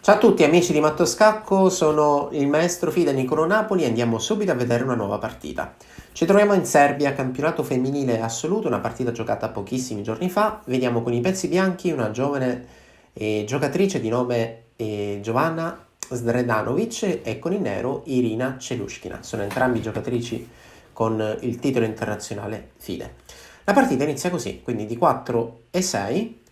Ciao a tutti amici di Matto Scacco, sono il maestro Fida Nicolo Napoli e andiamo subito a vedere una nuova partita. Ci troviamo in Serbia, campionato femminile assoluto, una partita giocata pochissimi giorni fa. Vediamo con i pezzi bianchi una giovane giocatrice di nome Giovanna Sdredanovic e con il nero Irina Celushkina. Sono entrambi giocatrici con il titolo internazionale FIDE. La partita inizia così, quindi di 4 e 6.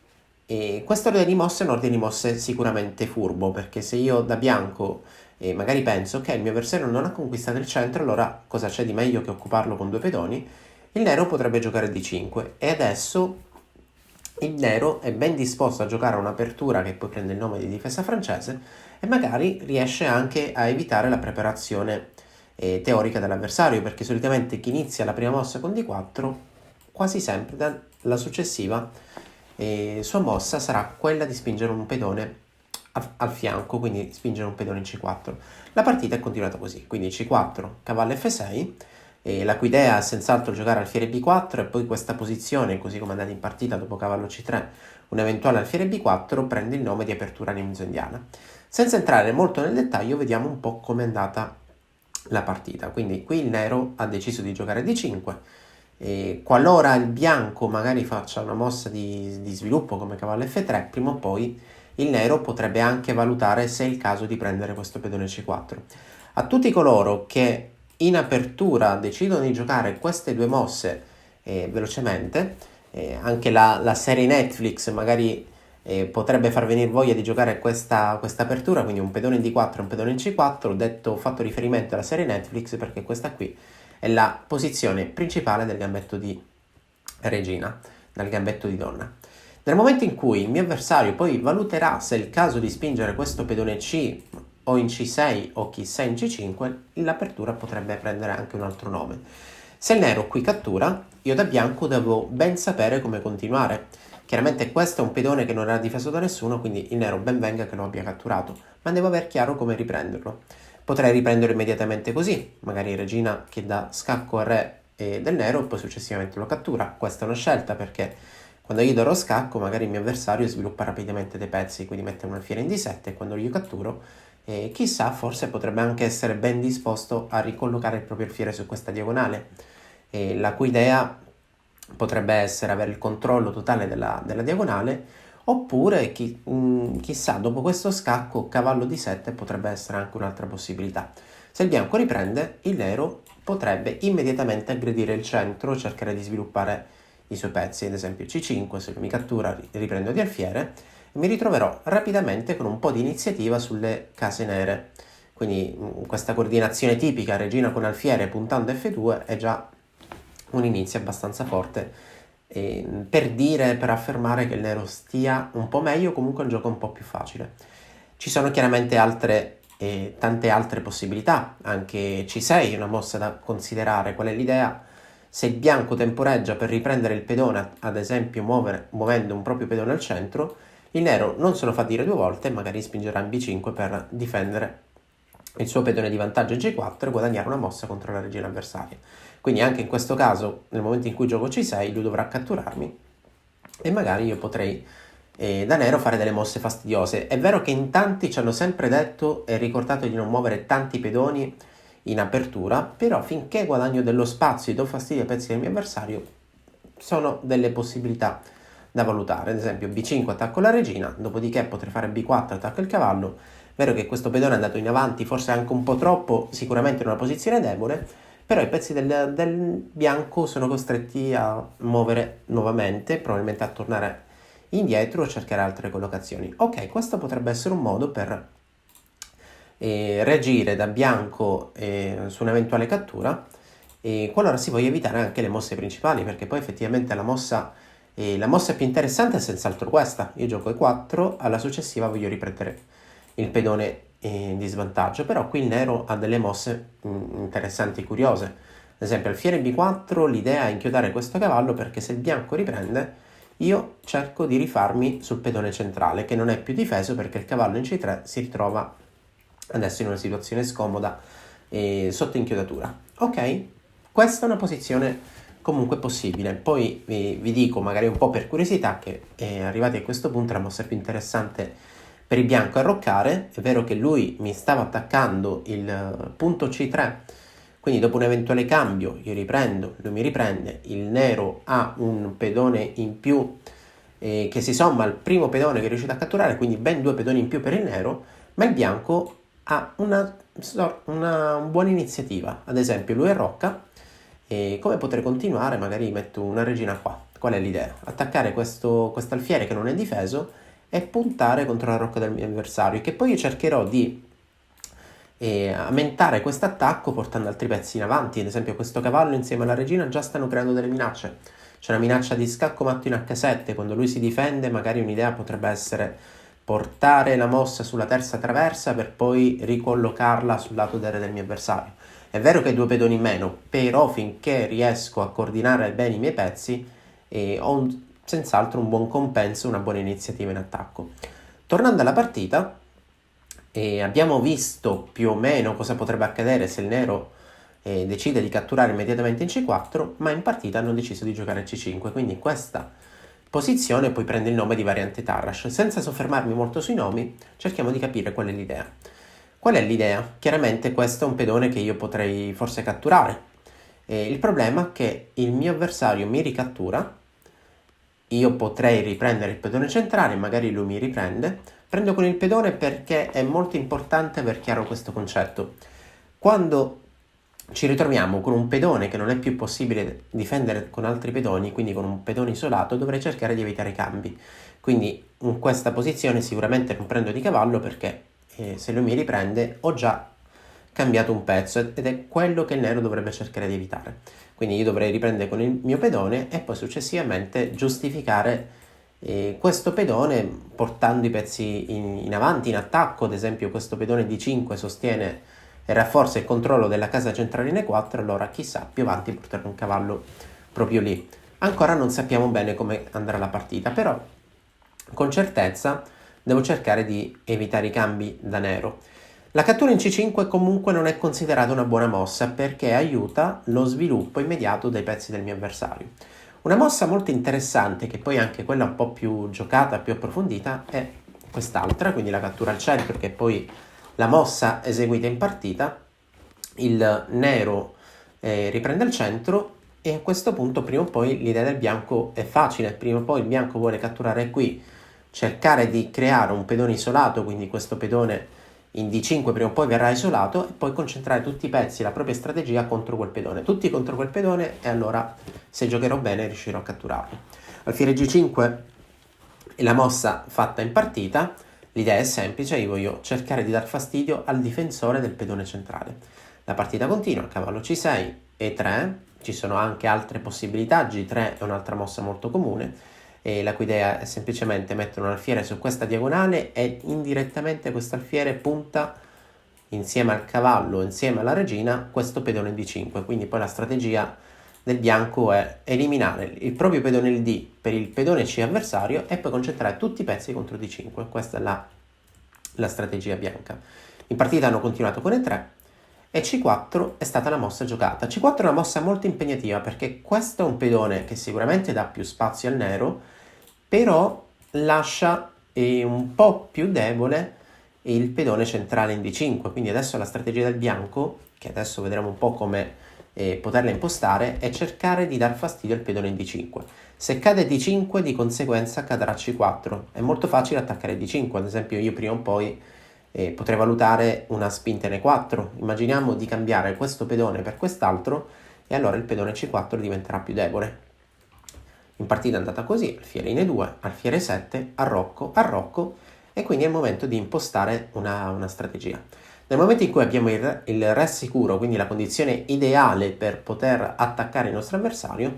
E questo ordine di mosse è un ordine di mosse sicuramente furbo, perché se io da bianco magari penso che il mio avversario non ha conquistato il centro, allora cosa c'è di meglio che occuparlo con due pedoni? Il nero potrebbe giocare d5 e adesso il nero è ben disposto a giocare a un'apertura che poi prende il nome di difesa francese e magari riesce anche a evitare la preparazione teorica dell'avversario, perché solitamente chi inizia la prima mossa con d4 quasi sempre dalla successiva sua mossa sarà quella di spingere un pedone al fianco, quindi spingere un pedone in C4. La partita è continuata così, quindi C4, cavallo F6, la cui idea è senz'altro giocare alfiere B4 e poi questa posizione, così come andata in partita dopo cavallo C3, un eventuale alfiere B4 prende il nome di apertura neozelandiana. Senza entrare molto nel dettaglio, vediamo un po' come è andata la partita. Quindi qui il nero ha deciso di giocare D5, qualora il bianco magari faccia una mossa di sviluppo come cavallo F3, prima o poi il nero potrebbe anche valutare se è il caso di prendere questo pedone C4. A tutti coloro che in apertura decidono di giocare queste due mosse velocemente, anche la serie Netflix magari potrebbe far venire voglia di giocare questa apertura, quindi un pedone in D4 e un pedone in C4, ho fatto riferimento alla serie Netflix perché questa qui è la posizione principale del gambetto di regina, dal gambetto di donna. Nel momento in cui il mio avversario poi valuterà se è il caso di spingere questo pedone C o in C6 o chissà in C5, l'apertura potrebbe prendere anche un altro nome. Se il nero qui cattura, io da bianco devo ben sapere come continuare. Chiaramente questo è un pedone che non era difeso da nessuno, quindi il nero ben venga che lo abbia catturato, ma devo aver chiaro come riprenderlo. Potrei riprenderlo immediatamente così, magari regina che dà scacco a re del nero e poi successivamente lo cattura. Questa è una scelta perché quando io darò scacco magari il mio avversario sviluppa rapidamente dei pezzi, quindi mette un alfiere in d7 e quando io catturo chissà, forse potrebbe anche essere ben disposto a ricollocare il proprio alfiere su questa diagonale, la cui idea potrebbe essere avere il controllo totale della diagonale, oppure chissà, dopo questo scacco cavallo di 7 potrebbe essere anche un'altra possibilità. Se il bianco riprende, il nero potrebbe immediatamente aggredire il centro, cercare di sviluppare i suoi pezzi, ad esempio C5, se lui mi cattura riprendo di alfiere e mi ritroverò rapidamente con un po' di iniziativa sulle case nere. Quindi questa coordinazione tipica regina con alfiere puntando F2 è già un inizio abbastanza forte per affermare che il nero stia un po' meglio, comunque è un gioco un po' più facile. Ci sono chiaramente tante altre possibilità, anche C6 è una mossa da considerare. Qual è l'idea? Se il bianco temporeggia per riprendere il pedone, ad esempio muovendo un proprio pedone al centro, il nero non se lo fa dire due volte e magari spingerà in B5 per difendere il suo pedone di vantaggio in G4 e guadagnare una mossa contro la regina avversaria. Quindi anche in questo caso, nel momento in cui gioco C6, lui dovrà catturarmi e magari io potrei da nero fare delle mosse fastidiose. È vero che in tanti ci hanno sempre detto e ricordato di non muovere tanti pedoni in apertura, però finché guadagno dello spazio e do fastidio ai pezzi del mio avversario, sono delle possibilità da valutare. Ad esempio B5 attacco la regina, dopodiché potrei fare B4 attacco il cavallo. È vero che questo pedone è andato in avanti, forse anche un po' troppo, sicuramente in una posizione debole, però i pezzi del bianco sono costretti a muovere nuovamente, probabilmente a tornare indietro o cercare altre collocazioni. Ok, questo potrebbe essere un modo per reagire da bianco su un'eventuale cattura, qualora si voglia evitare anche le mosse principali, perché poi effettivamente la mossa più interessante è senz'altro questa. Io gioco E4, alla successiva voglio riprendere il pedone di svantaggio, però qui il nero ha delle mosse interessanti e curiose. Ad esempio alfiere B4, l'idea è inchiodare questo cavallo perché se il bianco riprende io cerco di rifarmi sul pedone centrale che non è più difeso perché il cavallo in C3 si ritrova adesso in una situazione scomoda sotto inchiodatura. Ok, questa è una posizione comunque possibile. Poi vi dico magari un po' per curiosità che arrivati a questo punto la mossa più interessante per il bianco arroccare. È vero che lui mi stava attaccando il punto C3, quindi dopo un eventuale cambio io riprendo, lui mi riprende, il nero ha un pedone in più che si somma al primo pedone che è riuscito a catturare, quindi ben 2 pedoni in più per il nero, ma il bianco ha una buona iniziativa. Ad esempio lui arrocca, e come potrei continuare? Magari metto una regina qua. Qual è l'idea? Attaccare questo alfiere che non è difeso e puntare contro la rocca del mio avversario, che poi io cercherò di aumentare questo attacco portando altri pezzi in avanti. Ad esempio questo cavallo insieme alla regina già stanno creando delle minacce. C'è una minaccia di scacco matto in H7, quando lui si difende magari un'idea potrebbe essere portare la mossa sulla terza traversa per poi ricollocarla sul lato del mio avversario. È vero che 2 pedoni in meno, però finché riesco a coordinare bene i miei pezzi ho senz'altro un buon compenso, una buona iniziativa in attacco. Tornando alla partita, abbiamo visto più o meno cosa potrebbe accadere se il nero decide di catturare immediatamente in C4, ma in partita hanno deciso di giocare a C5, quindi questa posizione poi prende il nome di variante Tarrasch. Senza soffermarmi molto sui nomi, cerchiamo di capire qual è l'idea. Qual è l'idea? Chiaramente questo è un pedone che io potrei forse catturare. Il problema è che il mio avversario mi ricattura, io potrei riprendere il pedone centrale, magari lui mi riprende. Prendo con il pedone perché è molto importante aver chiaro questo concetto. Quando ci ritroviamo con un pedone che non è più possibile difendere con altri pedoni, quindi con un pedone isolato, dovrei cercare di evitare i cambi. Quindi in questa posizione sicuramente non prendo di cavallo perché se lui mi riprende ho già cambiato un pezzo ed è quello che il nero dovrebbe cercare di evitare. Quindi io dovrei riprendere con il mio pedone e poi successivamente giustificare questo pedone portando i pezzi in avanti, in attacco. Ad esempio questo pedone D5 sostiene e rafforza il controllo della casa centrale in E4, allora chissà, più avanti portare un cavallo proprio lì. Ancora non sappiamo bene come andrà la partita, però con certezza devo cercare di evitare i cambi da nero. La cattura in C5 comunque non è considerata una buona mossa perché aiuta lo sviluppo immediato dei pezzi del mio avversario. Una mossa molto interessante, che poi è anche quella un po' più giocata, più approfondita, è quest'altra, quindi la cattura al centro, che è poi la mossa eseguita in partita. Il nero riprende il centro e a questo punto prima o poi l'idea del bianco è facile. Prima o poi il bianco vuole catturare qui, cercare di creare un pedone isolato, quindi questo pedone in D5 prima o poi verrà isolato, e poi concentrare tutti i pezzi, la propria strategia contro quel pedone, tutti contro quel pedone, e allora se giocherò bene riuscirò a catturarlo. Alfiere G5 è la mossa fatta in partita. L'idea è semplice, io voglio cercare di dar fastidio al difensore del pedone centrale. La partita continua, cavallo C6, E3, ci sono anche altre possibilità, G3 è un'altra mossa molto comune, la cui idea è semplicemente mettere un alfiere su questa diagonale e indirettamente questo alfiere punta insieme al cavallo, insieme alla regina, questo pedone D5, quindi poi la strategia del bianco è eliminare il proprio pedone il D per il pedone C avversario e poi concentrare tutti i pezzi contro D5. Questa è la strategia bianca. In partita hanno continuato con E3 e C4 è stata la mossa giocata. C4 è una mossa molto impegnativa perché questo è un pedone che sicuramente dà più spazio al nero, però lascia un po' più debole il pedone centrale in D5. Quindi adesso la strategia del bianco, che adesso vedremo un po' come poterla impostare, è cercare di dar fastidio al pedone in D5. Se cade D5 di conseguenza cadrà C4. È molto facile attaccare D5, ad esempio io prima o poi potrei valutare una spinta in E4. Immaginiamo di cambiare questo pedone per quest'altro e allora il pedone C4 diventerà più debole. In partita è andata così, alfiere in E2, alfiere 7, arrocco, e quindi è il momento di impostare una strategia. Nel momento in cui abbiamo il re sicuro, quindi la condizione ideale per poter attaccare il nostro avversario,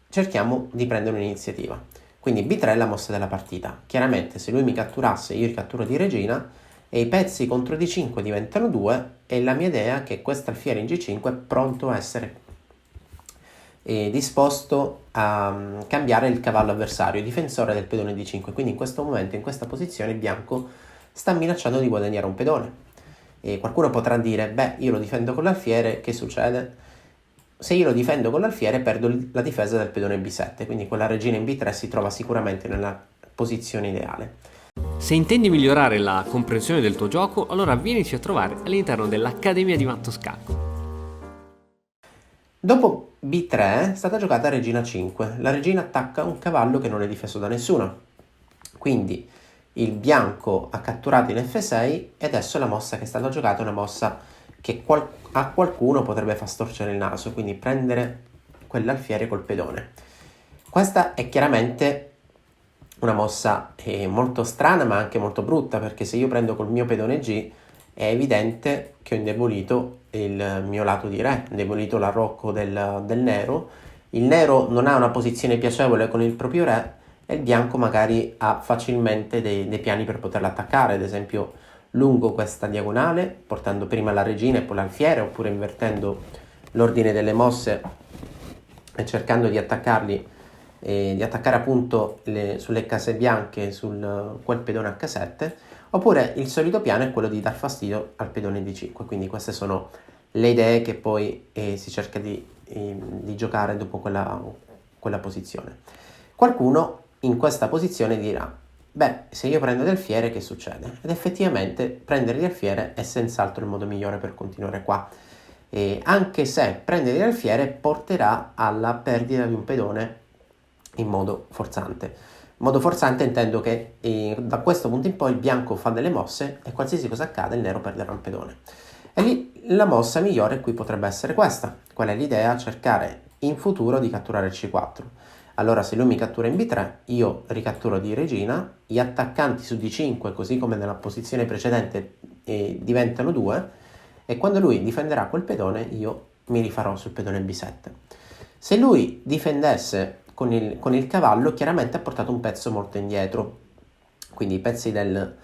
cerchiamo di prendere un'iniziativa. Quindi B3 è la mossa della partita. Chiaramente se lui mi catturasse, io ricatturo di regina e i pezzi contro D5 diventano 2 e la mia idea è che questo alfiere in G5 è pronto a essere disposto a cambiare il cavallo avversario, difensore del pedone D5. Quindi in questo momento, in questa posizione, il bianco sta minacciando di guadagnare un pedone. E qualcuno potrà dire, beh, io lo difendo con l'alfiere, che succede? Se io lo difendo con l'alfiere perdo la difesa del pedone B7, quindi quella regina in B3 si trova sicuramente nella posizione ideale. Se intendi migliorare la comprensione del tuo gioco, allora vienici a trovare all'interno dell'Accademia di Matto Scacco. Dopo B3 è stata giocata regina 5. La regina attacca un cavallo che non è difeso da nessuno. Quindi il bianco ha catturato in F6 e adesso la mossa che è stata giocata è una mossa che a qualcuno potrebbe far storcere il naso, quindi prendere quell'alfiere col pedone. Questa è chiaramente una mossa molto strana ma anche molto brutta, perché se io prendo col mio pedone G è evidente che ho indebolito il mio lato di re, ho indebolito l'arrocco del nero. Il nero non ha una posizione piacevole con il proprio re e il bianco magari ha facilmente dei piani per poterla attaccare, ad esempio lungo questa diagonale, portando prima la regina e poi l'alfiere, oppure invertendo l'ordine delle mosse e cercando di attaccarli, di attaccare appunto sulle case bianche quel pedone H7, oppure il solito piano è quello di dar fastidio al pedone D5. Quindi queste sono le idee che poi si cerca di giocare dopo quella posizione. Qualcuno in questa posizione dirà: beh, se io prendo del alfiere che succede? Ed effettivamente prendere di alfiere è senz'altro il modo migliore per continuare qua, anche se prendere di alfiere porterà alla perdita di un pedone in modo forzante. In modo forzante intendo che da questo punto in poi il bianco fa delle mosse e qualsiasi cosa accade il nero perderà un pedone. E lì la mossa migliore qui potrebbe essere questa. Qual è l'idea? Cercare in futuro di catturare il C4. Allora se lui mi cattura in B3, io ricatturo di regina, gli attaccanti su D5, così come nella posizione precedente, diventano 2, e quando lui difenderà quel pedone io mi rifarò sul pedone B7. Se lui difendesse con il cavallo, chiaramente ha portato un pezzo molto indietro, quindi i pezzi del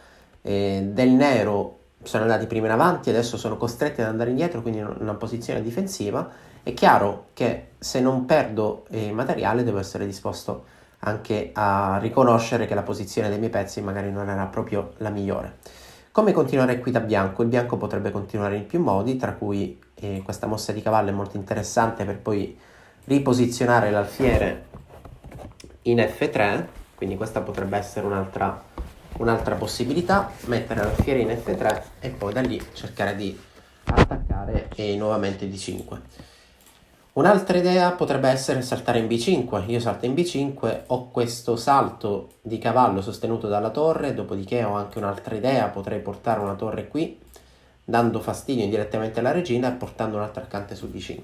nero sono andati prima in avanti, adesso sono costretti ad andare indietro, quindi in una posizione difensiva. È chiaro che se non perdo materiale devo essere disposto anche a riconoscere che la posizione dei miei pezzi magari non era proprio la migliore. Come continuare qui da bianco? Il bianco potrebbe continuare in più modi, tra cui questa mossa di cavallo è molto interessante per poi riposizionare l'alfiere in F3, quindi questa potrebbe essere un'altra possibilità, mettere l'alfiere in F3 e poi da lì cercare di attaccare nuovamente D5. Un'altra idea potrebbe essere saltare in B5. Io salto in B5, ho questo salto di cavallo sostenuto dalla torre, dopodiché ho anche un'altra idea, potrei portare una torre qui, dando fastidio indirettamente alla regina e portando un attaccante su D5.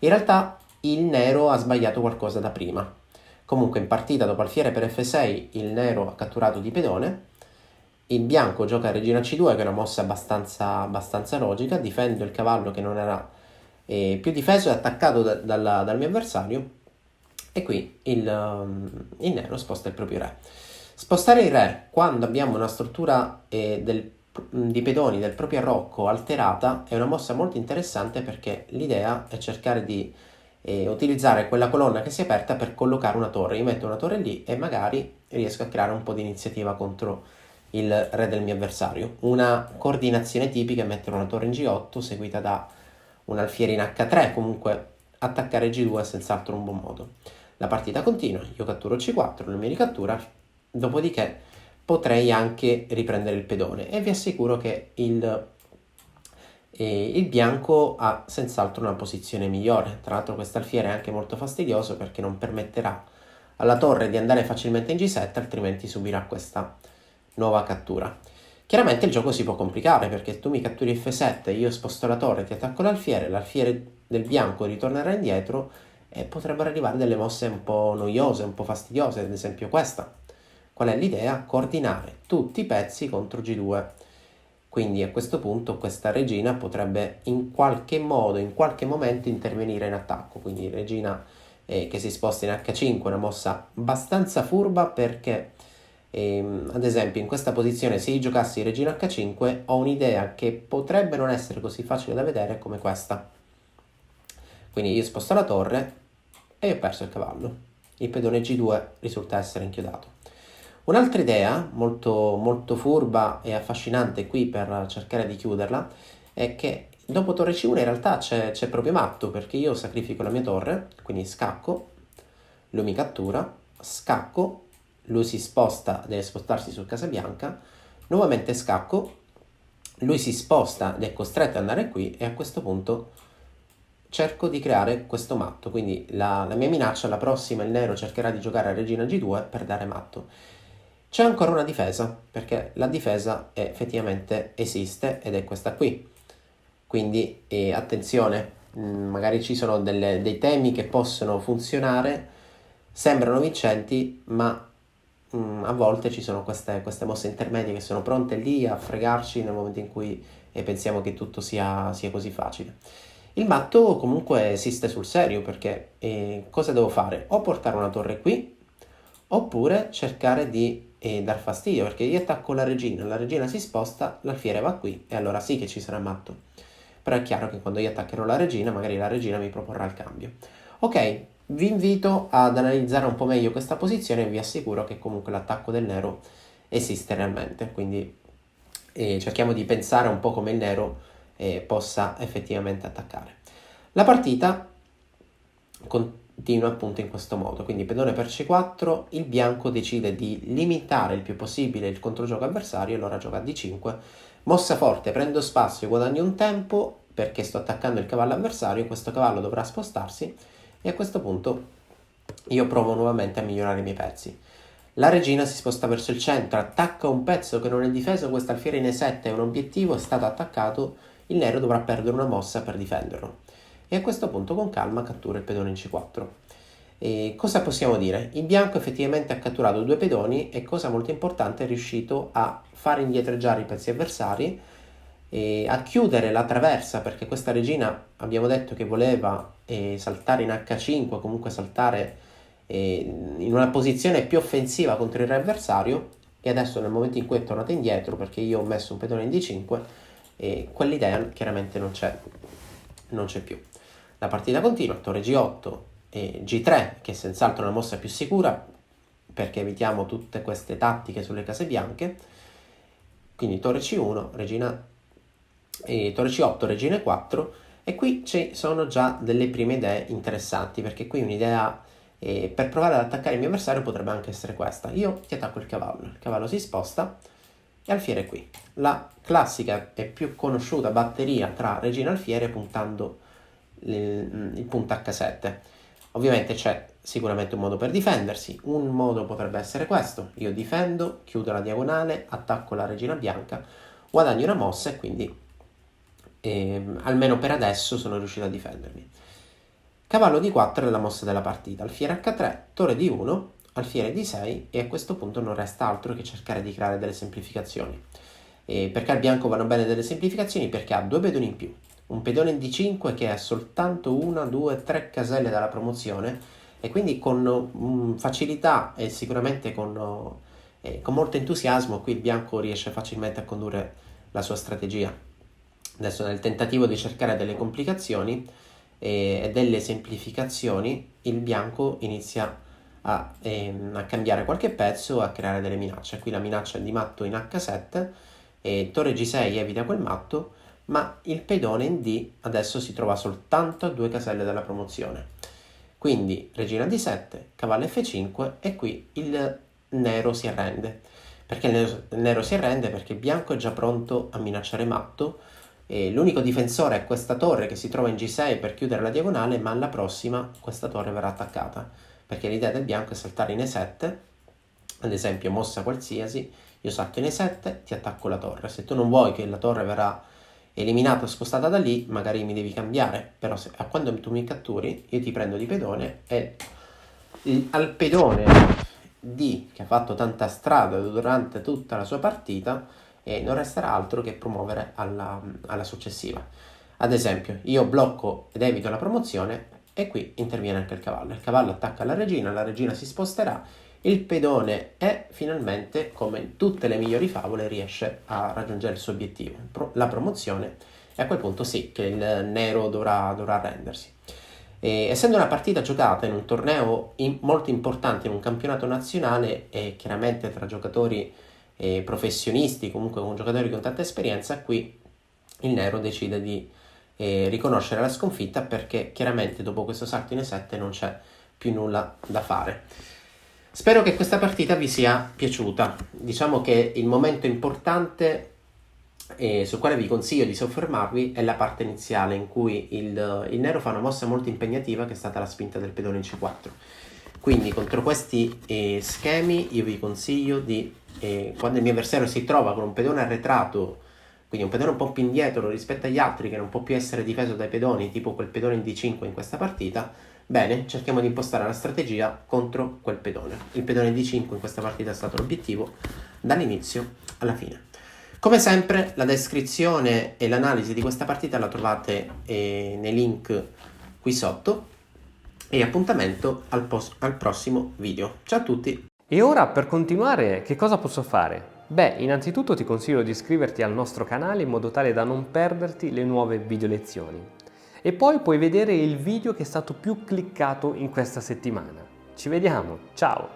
In realtà il nero ha sbagliato qualcosa da prima. Comunque in partita dopo alfiere per F6 il nero ha catturato di pedone, il bianco gioca regina C2 che è una mossa abbastanza logica, difendo il cavallo che non era più difeso e attaccato dal mio avversario, e qui il nero sposta il proprio re. Spostare il re quando abbiamo una struttura di pedoni del proprio arrocco alterata è una mossa molto interessante, perché l'idea è cercare di utilizzare quella colonna che si è aperta per collocare una torre. Io metto una torre lì e magari riesco a creare un po' di iniziativa contro il re del mio avversario. Una coordinazione tipica è mettere una torre in G8 seguita da un alfiere in H3, comunque attaccare G2 è senz'altro un buon modo. La partita continua, io catturo C4, lui mi ricattura, dopodiché potrei anche riprendere il pedone e vi assicuro che il bianco ha senz'altro una posizione migliore. Tra l'altro questo alfiere è anche molto fastidioso perché non permetterà alla torre di andare facilmente in G7, altrimenti subirà questa nuova cattura. Chiaramente il gioco si può complicare, perché tu mi catturi F7, io sposto la torre, ti attacco l'alfiere del bianco ritornerà indietro e potrebbero arrivare delle mosse un po' noiose, un po' fastidiose, ad esempio questa. Qual è l'idea? Coordinare tutti i pezzi contro G2. Quindi a questo punto questa regina potrebbe in qualche modo, in qualche momento intervenire in attacco. Quindi regina che si sposta in H5, una mossa abbastanza furba, perché ad esempio in questa posizione se io giocassi regina H5 ho un'idea che potrebbe non essere così facile da vedere come questa. Quindi io sposto la torre e ho perso il cavallo. Il pedone G2 risulta essere inchiodato. Un'altra idea molto, molto furba e affascinante qui per cercare di chiuderla è che dopo torre C1 in realtà c'è proprio matto, perché io sacrifico la mia torre, quindi scacco, lui mi cattura, scacco, lui si sposta, deve spostarsi su Casabianca, nuovamente scacco, lui si sposta ed è costretto ad andare qui e a questo punto cerco di creare questo matto, quindi la mia minaccia, la prossima il nero cercherà di giocare a regina G2 per dare matto. C'è ancora una difesa, perché la difesa effettivamente esiste ed è questa qui, quindi attenzione, magari ci sono dei temi che possono funzionare, sembrano vincenti, ma a volte ci sono queste mosse intermedie che sono pronte lì a fregarci nel momento in cui pensiamo che tutto sia così facile. Il matto comunque esiste sul serio perché cosa devo fare? O portare una torre qui, oppure cercare di dar fastidio, perché io attacco la regina si sposta, l'alfiere va qui e allora sì che ci sarà matto. Però è chiaro che quando io attaccherò la regina, magari la regina mi proporrà il cambio. Ok, vi invito ad analizzare un po' meglio questa posizione e vi assicuro che comunque l'attacco del nero esiste realmente, quindi cerchiamo di pensare un po' come il nero possa effettivamente attaccare. La partita continua appunto in questo modo, quindi pedone per C4, il bianco decide di limitare il più possibile il controgioco avversario e allora gioca a D5, mossa forte, prendo spazio, guadagno un tempo perché sto attaccando il cavallo avversario, questo cavallo dovrà spostarsi e a questo punto io provo nuovamente a migliorare i miei pezzi. La regina si sposta verso il centro, attacca un pezzo che non è difeso, questo alfiere in E7 è un obiettivo, è stato attaccato, il nero dovrà perdere una mossa per difenderlo. E a questo punto con calma cattura il pedone in C4. E cosa possiamo dire? Il bianco effettivamente ha catturato due pedoni e cosa molto importante è riuscito a fare indietreggiare i pezzi avversari e a chiudere la traversa perché questa regina abbiamo detto che voleva saltare in H5, comunque saltare in una posizione più offensiva contro il re avversario e adesso nel momento in cui è tornata indietro perché io ho messo un pedone in D5 quell'idea chiaramente non c'è più. La partita continua, torre G8 e G3 che è senz'altro una mossa più sicura perché evitiamo tutte queste tattiche sulle case bianche, quindi torre C1, regina torre C8, regina E4 e qui ci sono già delle prime idee interessanti perché qui un'idea per provare ad attaccare il mio avversario potrebbe anche essere questa. Io ti attacco il cavallo si sposta e alfiere è qui. La classica e più conosciuta batteria tra regina e alfiere puntando il punto H7. Ovviamente c'è sicuramente un modo per difendersi, un modo potrebbe essere questo, io difendo, chiudo la diagonale, attacco la regina bianca, guadagno una mossa e quindi almeno per adesso sono riuscito a difendermi. Cavallo D4 è la mossa della partita, alfiere H3, torre D1, alfiere D6 e a questo punto non resta altro che cercare di creare delle semplificazioni. Perché al bianco vanno bene delle semplificazioni? Perché ha due pedoni in più, un pedone in D5 che è soltanto 1, 2, 3 caselle dalla promozione e quindi con facilità e sicuramente con molto entusiasmo qui il bianco riesce facilmente a condurre la sua strategia. Adesso nel tentativo di cercare delle complicazioni e delle semplificazioni il bianco inizia a cambiare qualche pezzo, a creare delle minacce. Qui la minaccia è di matto in H7 e torre G6 evita quel matto, ma il pedone in D adesso si trova soltanto a 2 caselle dalla promozione. Quindi regina D7, cavallo F5 e qui il nero si arrende. Perché il nero si arrende? Perché il bianco è già pronto a minacciare matto e l'unico difensore è questa torre che si trova in G6 per chiudere la diagonale, ma alla prossima questa torre verrà attaccata perché l'idea del bianco è saltare in E7, ad esempio mossa qualsiasi, io salto in E7, ti attacco la torre, se tu non vuoi che la torre verrà eliminata o spostata da lì, magari mi devi cambiare, però quando tu mi catturi io ti prendo di pedone e al pedone D che ha fatto tanta strada durante tutta la sua partita non resterà altro che promuovere alla successiva. Ad esempio io blocco ed evito la promozione e qui interviene anche il cavallo attacca la regina si sposterà, il pedone E finalmente, come in tutte le migliori favole, riesce a raggiungere il suo obiettivo, la promozione, e a quel punto sì, che il nero dovrà arrendersi. Essendo una partita giocata in un torneo molto importante, in un campionato nazionale e chiaramente tra giocatori professionisti, comunque con giocatori con tanta esperienza, qui il nero decide di riconoscere la sconfitta perché chiaramente dopo questo salto in E7 non c'è più nulla da fare. Spero che questa partita vi sia piaciuta. Diciamo che il momento importante sul quale vi consiglio di soffermarvi è la parte iniziale in cui il nero fa una mossa molto impegnativa, che è stata la spinta del pedone in C4. Quindi contro questi schemi io vi consiglio di, quando il mio avversario si trova con un pedone arretrato, quindi un pedone un po' più indietro rispetto agli altri, che non può più essere difeso dai pedoni, tipo quel pedone in D5 in questa partita, bene, cerchiamo di impostare la strategia contro quel pedone. Il pedone D5 in questa partita è stato l'obiettivo dall'inizio alla fine. Come sempre la descrizione e l'analisi di questa partita la trovate nei link qui sotto, e appuntamento al prossimo video. Ciao a tutti! E ora, per continuare, che cosa posso fare? Beh, innanzitutto ti consiglio di iscriverti al nostro canale in modo tale da non perderti le nuove video lezioni. E poi puoi vedere il video che è stato più cliccato in questa settimana. Ci vediamo, ciao!